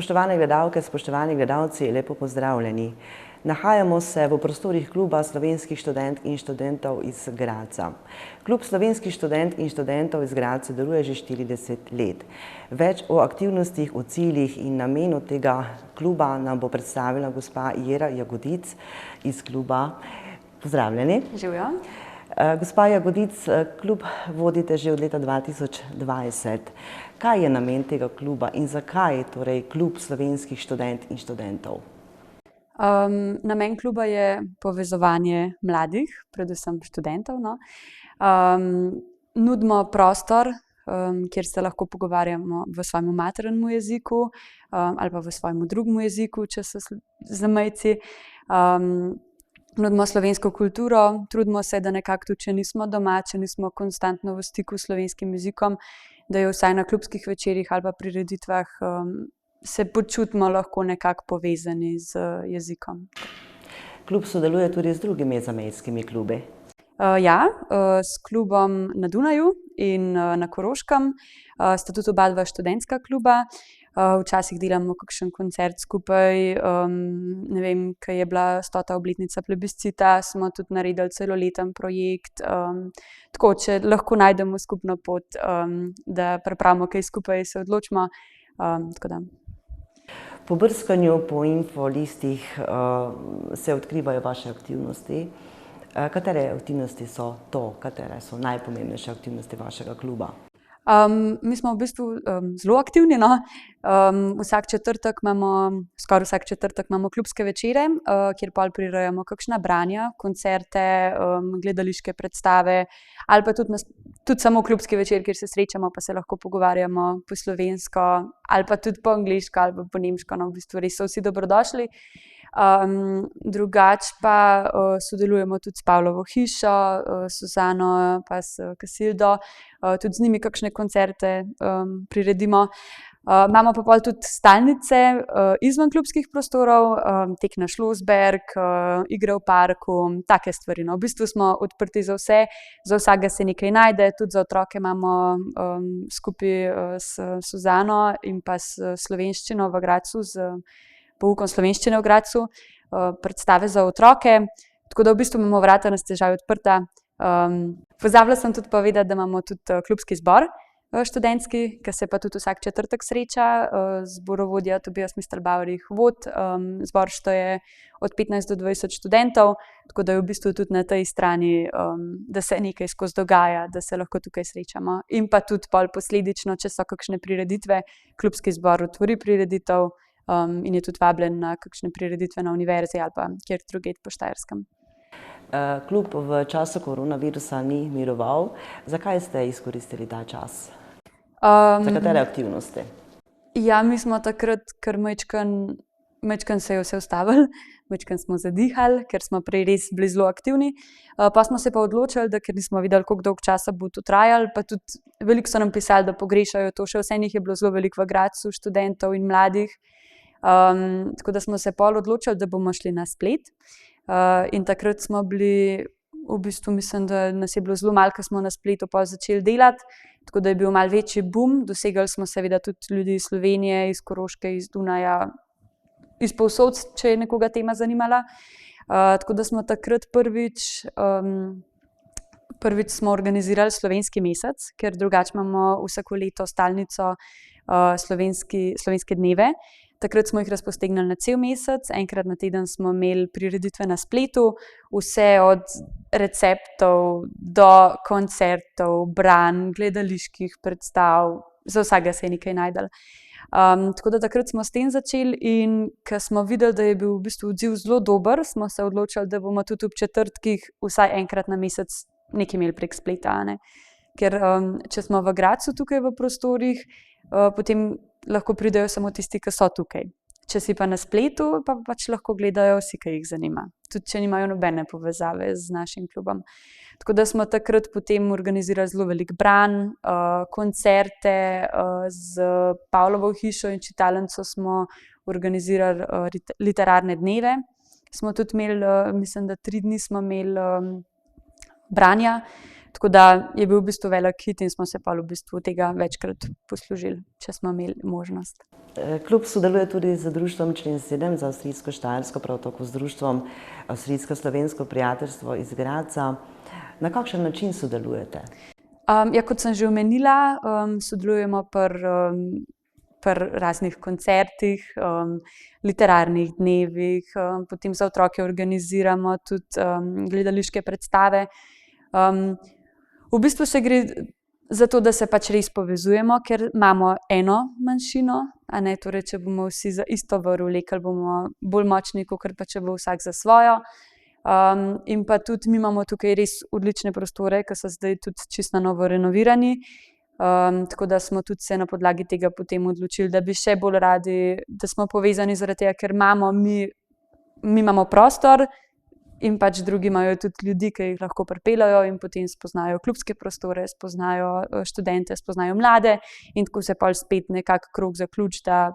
Spoštovane gledalke, spoštovani gledalci, lepo pozdravljeni. Nahajamo se v prostorih Kluba slovenskih študentk in študentov iz Gradca. Klub slovenskih študentk in študentov iz Gradca deluje že 40 let. Več o aktivnostih, o ciljih in namenu tega kluba nam bo predstavila gospa Jera Jagodic iz kluba. Pozdravljeni. Živjo. Gospa Jagodic, klub vodite že od leta 2020. Kaj je namen tega kluba in zakaj torej klub slovenskih študentk in študentov? Namen kluba je povezovanje mladih, predvsem študentov. Nudimo prostor, kjer se lahko pogovarjamo v svojem maternem jeziku ali pa v svojem drugem jeziku, če so zamejci. Nudimo slovensko kulturo, trudimo se, da nekako tudi, če nismo doma, če nismo konstantno v stiku s slovenskim jezikom, da je vsaj na klubskih večerih ali pa prireditvah se počutimo lahko nekako povezani z jezikom. Klub sodeluje tudi z drugimi zamejskimi klubi? Ja, s klubom na Dunaju in na Koroškem sta tudi oba dva študentska kluba. Včasih delamo kakšen koncert skupaj, ne vem, ko je bila 100. obletnica plebiscita, smo tudi naredili celoleten projekt. Tako, če lahko najdemo skupno pot, da pripravimo kaj skupaj, se odločimo. Tako da. Po brskanju po infolistih se odkrivajo vaše aktivnosti. Katere aktivnosti so to, katere so najpomembnejše aktivnosti vašega kluba? Mi smo v bistvu zelo aktivni. Skoraj vsak četrtek imamo klubske večere, kjer pol prirejamo kakšna branja, koncerte, gledališke predstave ali pa tudi samo klubski večer, kjer se srečamo pa se lahko pogovarjamo po slovensko ali pa tudi po angleško ali pa po nemško. V bistvu res so vsi dobrodošli. Drugače pa sodelujemo tudi s Pavlovo hišo, s Suzano pa s Kasildo, tudi z njimi kakšne koncerte priredimo. Imamo pa pol tudi stalnice izven klubskih prostorov, tek na Šlosberg, igre v parku, take stvari. V bistvu smo odprti za vse, za vsakega se nekaj najde, tudi za otroke imamo skupaj s Suzano in pa s slovenščino v Gradcu, z poukom slovenščine v Gradcu, predstave za otroke, tako da v bistvu imamo vrata na stežaj odprta. Pozabila sem tudi povedati, da imamo tudi klubski zbor študentski, ki se pa tudi vsak četrtek sreča. Zborovodja Tobias Mistelbauer jih vodi. Zbor šteje od 15 do 20 študentov, tako da je v bistvu tudi na tej strani, da se nekaj skozi dogaja, da se lahko tukaj srečamo. In pa tudi pol posledično, če so kakšne prireditve, klubski zbor otvori prireditev in je tudi vabljen na kakšne prireditve na univerzi ali pa kjer drugje po Štajerskem. Klub v času koronavirusa ni miroval. Zakaj ste izkoristili ta čas? Za katere aktivnosti? Ja, mi smo takrat kar majčkeno se je vse ustavilo, majčkeno smo zadihali, ker smo prej res bili zelo aktivni. Pa smo se pa odločili, da ker nismo videli, koliko dolgo časa bo to trajalo, pa tudi veliko so nam pisali, da pogrešajo to, še vseeno jih je bilo zelo veliko v Gradcu, študentov in mladih. Tako da smo se pol odločili, da bomo šli na splet. In takrat smo bili, v bistvu mislim, da nas je bilo zelo malo, ko smo na spletu pol začeli delati, tako da je bil malo večji boom. Dosegali smo seveda tudi ljudi iz Slovenije, iz Koroške, iz Dunaja, iz povsod, če je nekoga tema zanimala. Tako da smo takrat prvič smo organizirali slovenski mesec, ker drugače imamo vsako leto stalnico slovenske dneve. Takrat smo jih razpostegnili na cel mesec, enkrat na teden smo imeli prireditve na spletu, vse od receptov do koncertov, branj, gledaliških predstav, za vsakega se je nekaj našlo. Tako da takrat smo s tem začeli in ko smo videli, da je bil v bistvu odziv zelo dober, smo se odločili, da bomo tudi ob četrtkih vsaj enkrat na mesec nekaj imeli prek spleta. Ker če smo v Gradcu tukaj v prostorih, potem lahko pridejo samo tisti, ki so tukaj. Če si pa na spletu, pa pač lahko gledajo vsi, ki jih zanima. Tudi če nimajo nobene povezave z našim klubom. Tako da smo takrat potem organizirali zelo veliko branj, koncerte, z Pavlovo hišo in čitalnico smo organizirali literarne dneve. Smo tudi imeli, mislim, da 3 dni smo imeli branja. Tako da je bil v bistvu velik hit in smo se pa v bistvu tega večkrat poslužili, če smo imeli možnost. Klub sodeluje tudi z društvom Člen 7 za avstrijsko Štajersko, prav tako z društvom Avstrijsko-slovensko prijateljstvo iz Gradca. Na kakšen način sodelujete? Ja, kot sem že omenila, sodelujemo pri raznih koncertih, literarnih dnevih, potem za otroke organiziramo tudi gledališke predstave. V bistvu se gre za to, da se pač res povezujemo, ker imamo eno manjšino, a ne, torej, če bomo vsi za isto vrv vlekli, bomo bolj močni, kakor pa če bo vsak za svojo. In pa tudi mi imamo tukaj res odlične prostore, ki so zdaj tudi čisto na novo renovirani. Tako da smo tudi se na podlagi tega potem odločili, da bi še bolj radi, da smo povezani zaradi tega, ker mi imamo prostor in pač drugi imajo tudi ljudi, ki jih lahko pripeljejo in potem spoznajo klubske prostore, spoznajo študente, spoznajo mlade in tako se pol spet nekako krog zaključi, da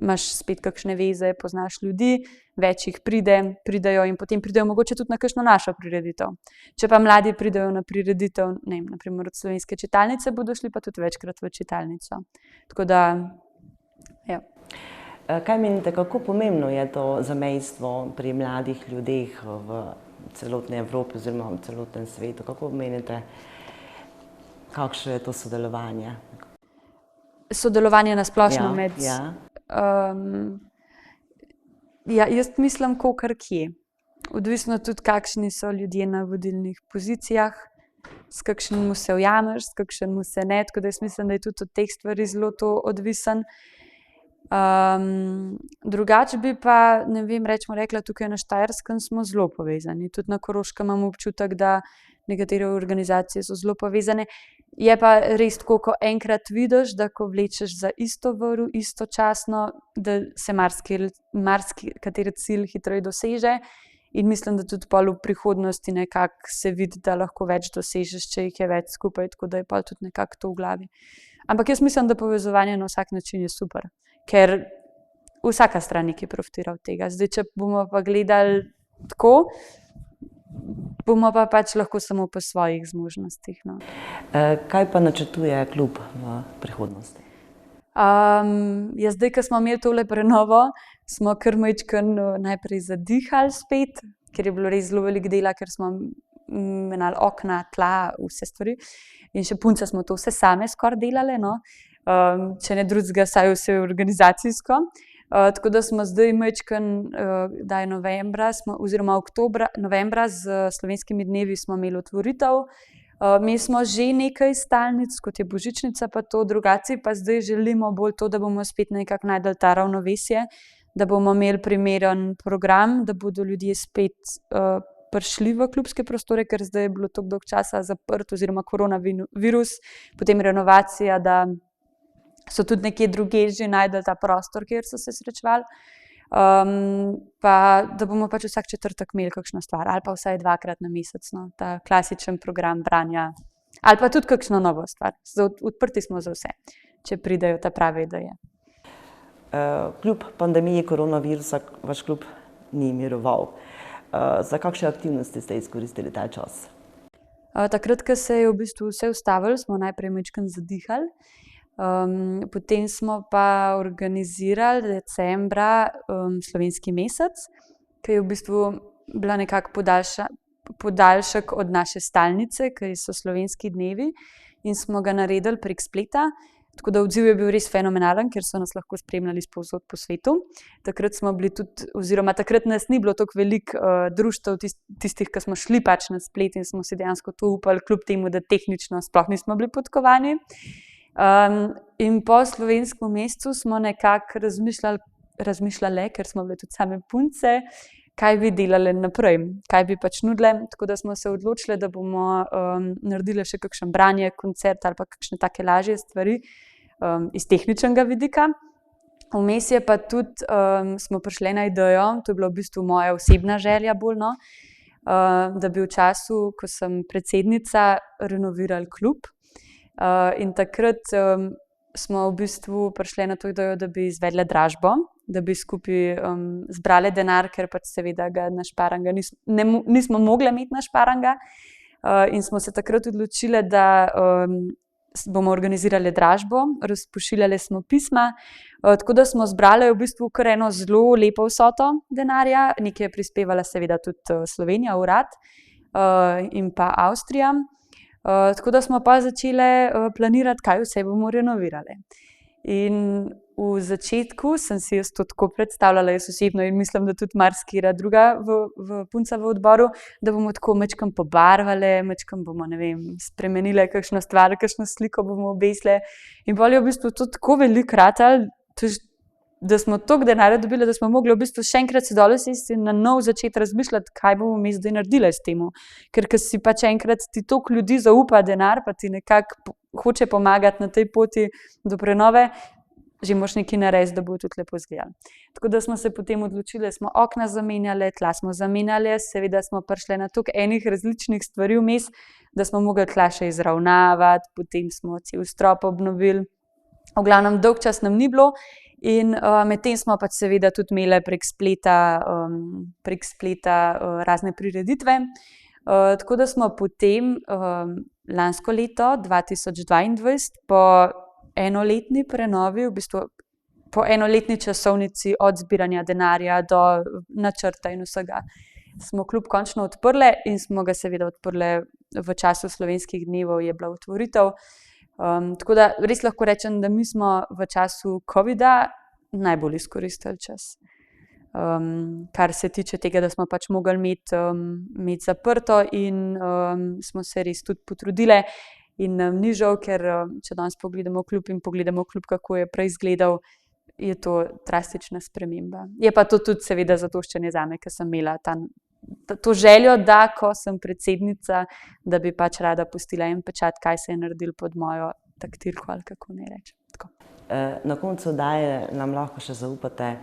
imaš spet kakšne veze, poznaš ljudi, več jih pridejo in potem pridejo mogoče tudi na kakšno našo prireditev. Če pa mladi pridejo na prireditev, ne vem, na primer od Slovenske čitalnice, bodo šli pa tudi večkrat v čitalnico. Tako da, ja. Kaj menite, kako pomembno je to zamejstvo pri mladih ljudeh v celotni Evropi oziroma v celotnem svetu? Kako menite, kakšno je to sodelovanje? Sodelovanje na splošno med... Ja. Ja, jaz mislim, kakor kje. Odvisno tudi, kakšni so ljudje na vodilnih pozicijah, s kakšnim se ujameš, s kakšnim se ne, tako da jaz mislim, da je tudi od teh stvari zelo to odvisen. Drugače bi pa, ne vem, rekla, tukaj na Štajerskem smo zelo povezani. Tudi na Koroškem imam občutek, da nekatere organizacije so zelo povezane. Je pa res tako, ko enkrat vidiš, da ko vlečeš za isto vrv, istočasno, da se marsikateri cilj hitreje doseže. In mislim, da tudi pol v prihodnosti nekako se vidi, da lahko več dosežeš, če jih je več skupaj, tako da je pol tudi nekako to v glavi. Ampak jaz mislim, da povezovanje na vsak način je super, ker vsaka stran nekaj profitira od tega. Zdaj, če bomo pa gledali tako, bomo pa pač lahko samo po svojih zmožnostih. No. Kaj pa načrtuje klub v prihodnosti? Ja, zdaj, ko smo imeli tole prenovo, smo kar majčkeno najprej zadihali spet, ker je bilo res zelo veliko dela, ker smo menjali okna, tla, vse stvari. In še punce smo to vse same skoraj delale, no. Če ne drugega, saj vse organizacijsko. Tako da smo zdaj novembra z slovenskimi dnevi smo imeli otvoritev. Mi smo že nekaj stalnic, kot je božičnica pa to, drugače pa zdaj želimo bolj to, da bomo spet nekako našli ta ravnovesje, da bomo imeli primeren program, da bodo ljudje spet prišli v klubske prostore, ker zdaj je bilo tako dolgo časa zaprt oziroma koronavirus, potem renovacija, da so tudi nekje drugje že našli ta prostor, kjer so se srečevali. Pa da bomo pač vsak četrtek imeli kakšno stvar ali pa vsaj 2-krat na mesec, no, ta klasičen program branja ali pa tudi kakšno novo stvar. Odprti smo za vse, če pridejo ta prave ideje. Kljub pandemiji koronavirusa vaš klub ni miroval. Za kakšne aktivnosti ste izkoristili ta čas? Takrat, ko se je v bistvu vse ustavilo, smo najprej majčkeno zadihali. Potem smo pa organizirali decembra slovenski mesec, ki je v bistvu bila nekako podaljšek od naše stalnice, ki so slovenski dnevi in smo ga naredili prek spleta. Tako da odziv je bil res fenomenalen, ker so nas lahko spremljali povsod po svetu. Takrat smo bili tudi, oziroma takrat nas ni bilo toliko veliko društev tistih, ki smo šli pač na splet in smo si dejansko to upali, kljub temu, da tehnično sploh nismo bili podkovani. In po slovenskem mesecu smo nekako razmišljali, ker smo bile tudi same punce, kaj bi delali naprej, kaj bi pač nudile. Tako da smo se odločili, da bomo naredili še kakšen branje, koncert ali pa kakšne take lažje stvari iz tehničnega vidika. Vmes je pa tudi smo prišli na idejo, to je bila v bistvu moja osebna želja bolj, no, da bi v času, ko sem predsednica, renovirali klub. In takrat smo v bistvu prišli na to idejo, da bi izvedli dražbo, da bi skupaj zbrali denar, ker pač seveda ga našparanga nismo mogli imeti našparanga. in smo se takrat odločili, da bomo organizirali dražbo, razpošiljali smo pisma, tako da smo zbrali v bistvu kar eno zelo lepo vsoto denarja, nekaj je prispevala seveda tudi Slovenija, urad in pa Avstrija. Tako da smo pa začeli planirati, kaj vse bomo renovirali. In v začetku sem si jaz to tako predstavljala, jaz osebno in mislim, da tudi marsikatera druga punca v odboru, da bomo tako majčkeno pobarvali, majčkeno bomo, ne vem, spremenili kakšno stvar, kakšno sliko bomo obesili. In pol je v bistvu to tako veliko ratalo, da smo toliko denarja dobili, da smo mogli v bistvu še enkrat se dol sesti in na novo začeti razmišljati, kaj bomo mi zdaj naredili s tem. Ker si pač enkrat ti toliko ljudi zaupa denar, pa ti nekako hoče pomagati na tej poti do prenove, že moraš nekaj narediti, da bo tudi lepo izgledalo. Tako da smo se potem odločili, smo okna zamenjali, tla smo zamenjali, seveda smo prišli na toliko enih različnih stvari vmes, da smo mogli tla še izravnavati, potem smo cel strop obnovili. V glavnem dolg čas nam ni bilo. In medtem smo pač seveda tudi imeli prek spleta razne prireditve. Tako da smo potem lansko leto 2022 po enoletni prenovi, v bistvu po enoletni časovnici od zbiranja denarja do načrta in vsega, smo klub končno odprli in smo ga seveda odprli v času slovenskih dnevov, je bila otvoritev. Tako da res lahko rečem, da mi smo v času covida najbolj izkoristili čas. Kar se tiče tega, da smo pač mogli imeti zaprto in smo se res tudi potrudili in nam ni žal, ker če danes pogledamo klub in pogledamo klub, kako je prej izgledal, je to drastična sprememba. Je pa to tudi seveda zadoščanje zame, ker sem imela to željo, da ko sem predsednica, da bi pač rada pustila en pečat, kaj se je naredilo pod mojo taktirko ali kako naj rečem. Tako. Na koncu oddaje nam lahko še zaupate,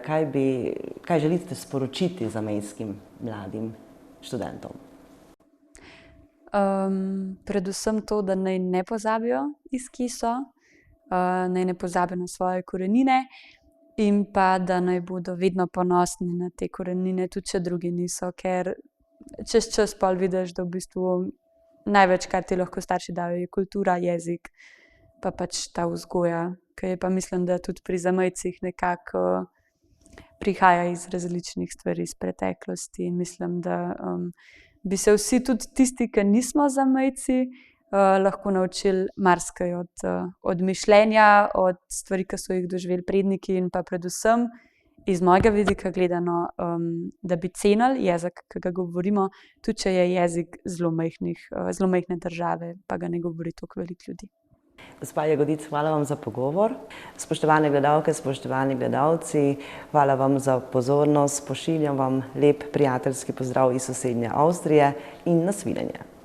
kaj želite sporočiti zamejskim mladim študentom? Predvsem to, da naj ne pozabijo, iz kje so, naj ne pozabijo na svoje korenine, in pa da naj bodo vedno ponosni na te korenine, tudi če drugi niso, ker čez čas pol vidiš, da v bistvu največ, kar ti lahko starši dajo, je kultura, jezik, pa pač ta vzgoja, ki je pa mislim, da tudi pri zamejcih nekako prihaja iz različnih stvari iz preteklosti in mislim, da bi se vsi, tudi tisti, ki nismo zamejci, lahko naučili marsikaj od mišljenja, od stvari, ki so jih doživeli predniki in pa predvsem iz mojega vidika gledano, da bi cenili jezik, ki ga govorimo, tudi če je jezik zelo majhne države, pa ga ne govori toliko veliko ljudi. Gospa Jagodic, hvala vam za pogovor. Spoštovane gledalke, spoštovani gledalci, hvala vam za pozornost. Pošiljam vam lep prijateljski pozdrav iz sosednje Avstrije in nasvidenje.